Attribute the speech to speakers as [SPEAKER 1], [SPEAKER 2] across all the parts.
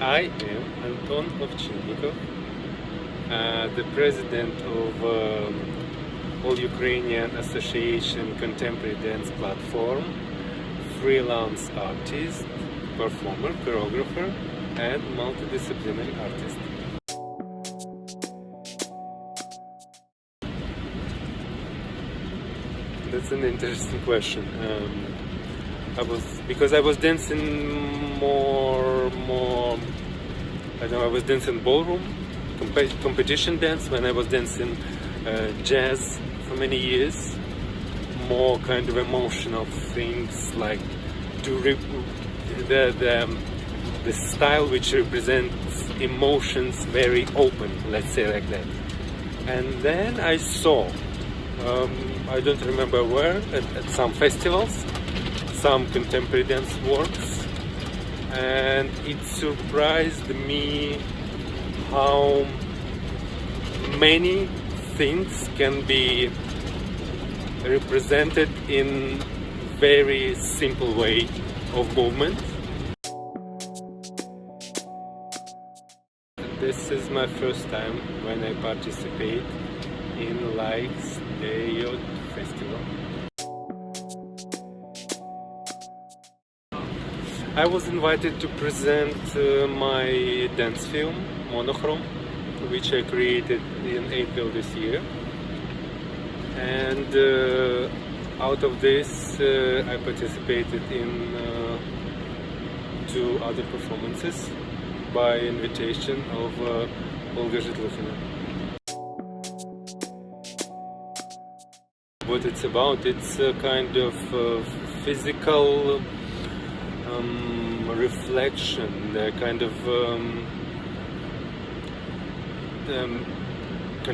[SPEAKER 1] I am Anton Ovchinnikov, the president of All Ukrainian Association Contemporary Dance Platform, freelance artist, performer, choreographer, and multidisciplinary artist. That's an interesting question. Because I was dancing more. I was dancing ballroom, competition dance when I was dancing jazz for many years. More kind of emotional things like the style which represents emotions very open, let's say like that. And then I saw, I don't remember where, at some festivals, some contemporary dance works, and it surprised me how many things can be represented in very simple way of movement. This is my first time when I participate in Laiks Dejot festival. I was invited to present my dance film, Monochrome, which I created in April this year. And out of this, I participated in 2 other performances by invitation of Olga Zhitlufina. What it's about, it's a kind of physical reflection, the kind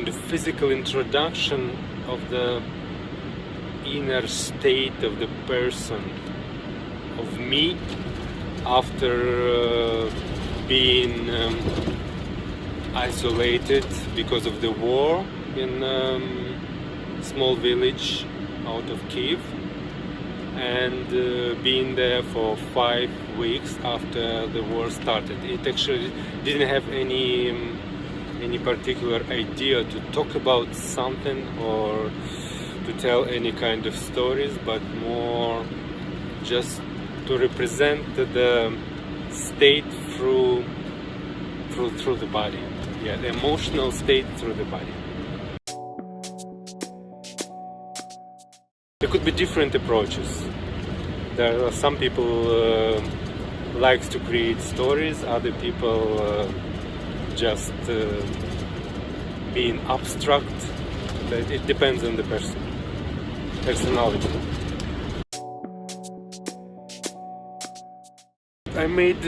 [SPEAKER 1] of physical introduction of the inner state of the person, of me, after being isolated because of the war in a small village out of Kiev, and being there for 5 weeks after the war started. It actually didn't have any particular idea to talk about something or to tell any kind of stories, but more just to represent the state through the body. Yeah, the emotional state through the body. There could be different approaches. There are some people likes to create stories, other people just being abstract. It depends on the personality. I made a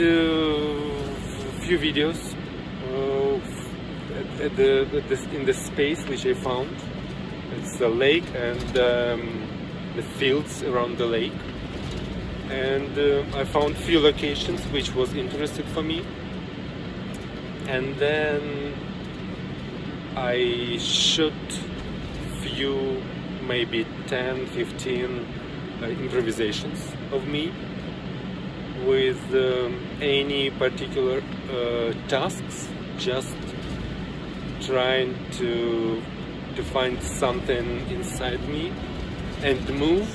[SPEAKER 1] few videos in the space which I found. It's a lake and the fields around the lake, and I found few locations which was interesting for me, and then I shot few, maybe 10-15 improvisations of me with any particular tasks, just trying to find something inside me and move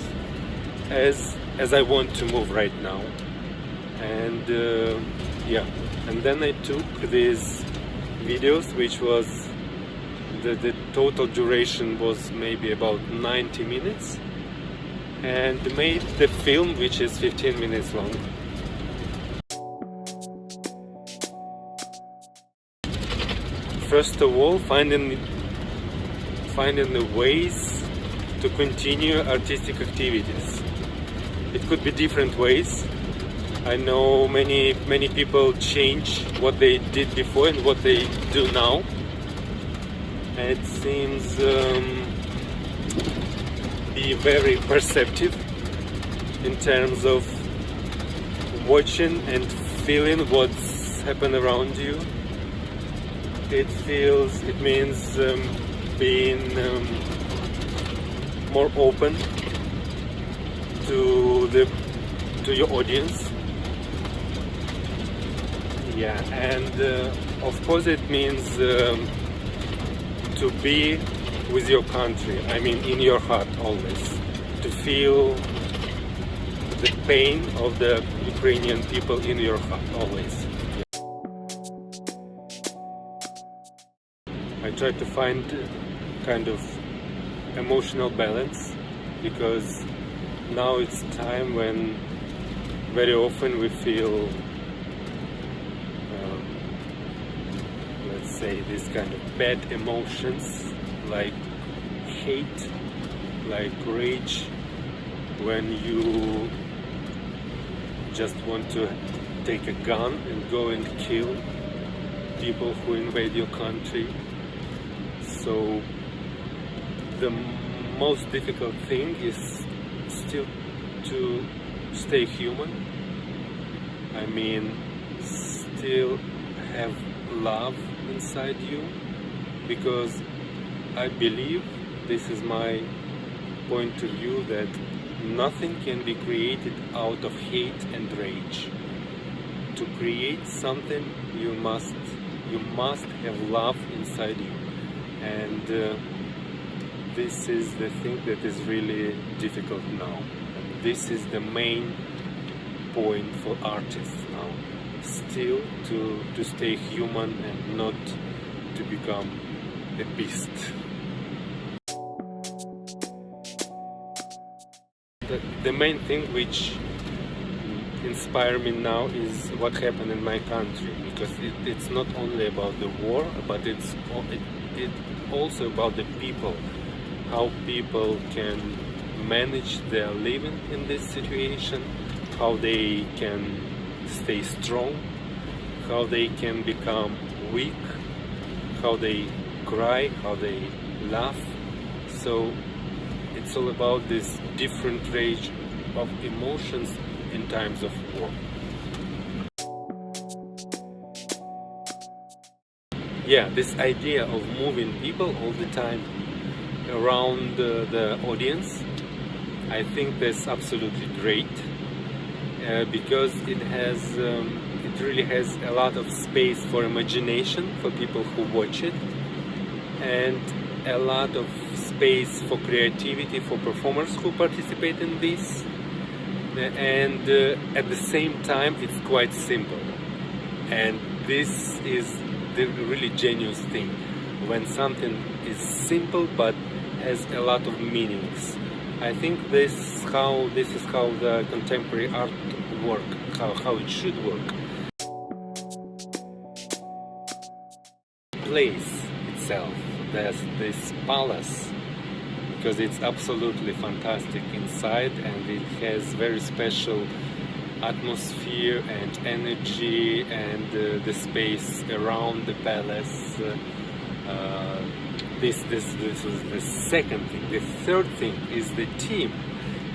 [SPEAKER 1] as I want to move right now. And and then I took these videos, which was the total duration was maybe about 90 minutes, and made the film, which is 15 minutes long. First of all, finding the ways to continue artistic activities. It could be different ways. I know many people change what they did before and what they do now. And it seems be very perceptive in terms of watching and feeling what's happened around you. It means being more open to your audience. Yeah, and of course it means to be with your country. I mean, in your heart always. To feel the pain of the Ukrainian people in your heart always. I try to find kind of emotional balance, because now it's time when very often we feel let's say this kind of bad emotions like hate, like rage, when you just want to take a gun and go and kill people who invade your country. So the most difficult thing is still to stay human. I mean, still have love inside you, because I believe, this is my point of view, that nothing can be created out of hate and rage. To create something, you must have love inside you, and this is the thing that is really difficult now. This is the main point for artists now, still to stay human and not to become a beast. The main thing which inspires me now is what happened in my country, because it's not only about the war, but it's also about the people, how people can manage their living in this situation, how they can stay strong, how they can become weak, how they cry, how they laugh. So it's all about this different range of emotions in times of war. Yeah, this idea of moving people all the time around the audience, I think that's absolutely great, because it really has a lot of space for imagination for people who watch it, and a lot of space for creativity for performers who participate in this, and at the same time it's quite simple. And this is the really genius thing, when something is simple but has a lot of meanings. I think this is how the contemporary art works, how it should work. The place itself, there's this palace, because it's absolutely fantastic inside, and it has very special atmosphere and energy, and the space around the palace. This was the second thing. The third thing is the team,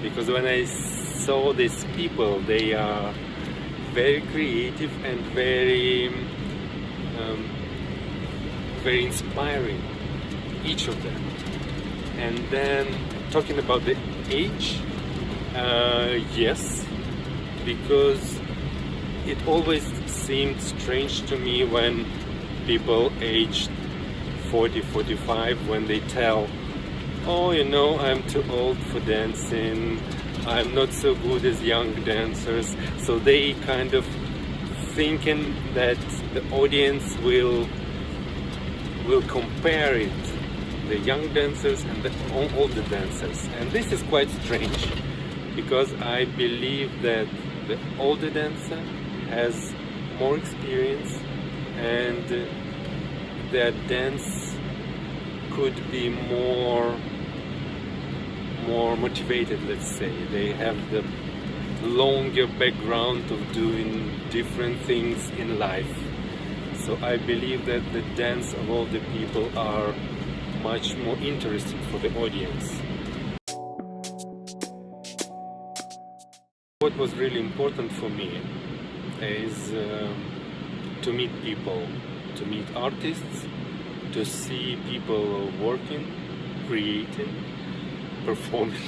[SPEAKER 1] because when I saw these people, they are very creative and very inspiring, each of them. And then talking about the age, yes, because it always seemed strange to me when people aged 40, 45, when they tell, oh, you know, I'm too old for dancing, I'm not so good as young dancers. So they kind of thinking that the audience will compare it, the young dancers and the older dancers. And this is quite strange, because I believe that the older dancer has more experience, and their dance could be more motivated, let's say. They have the longer background of doing different things in life. So I believe that the dance of all the people are much more interesting for the audience. What was really important for me is to meet people, to meet artists, to see people working, creating, performing.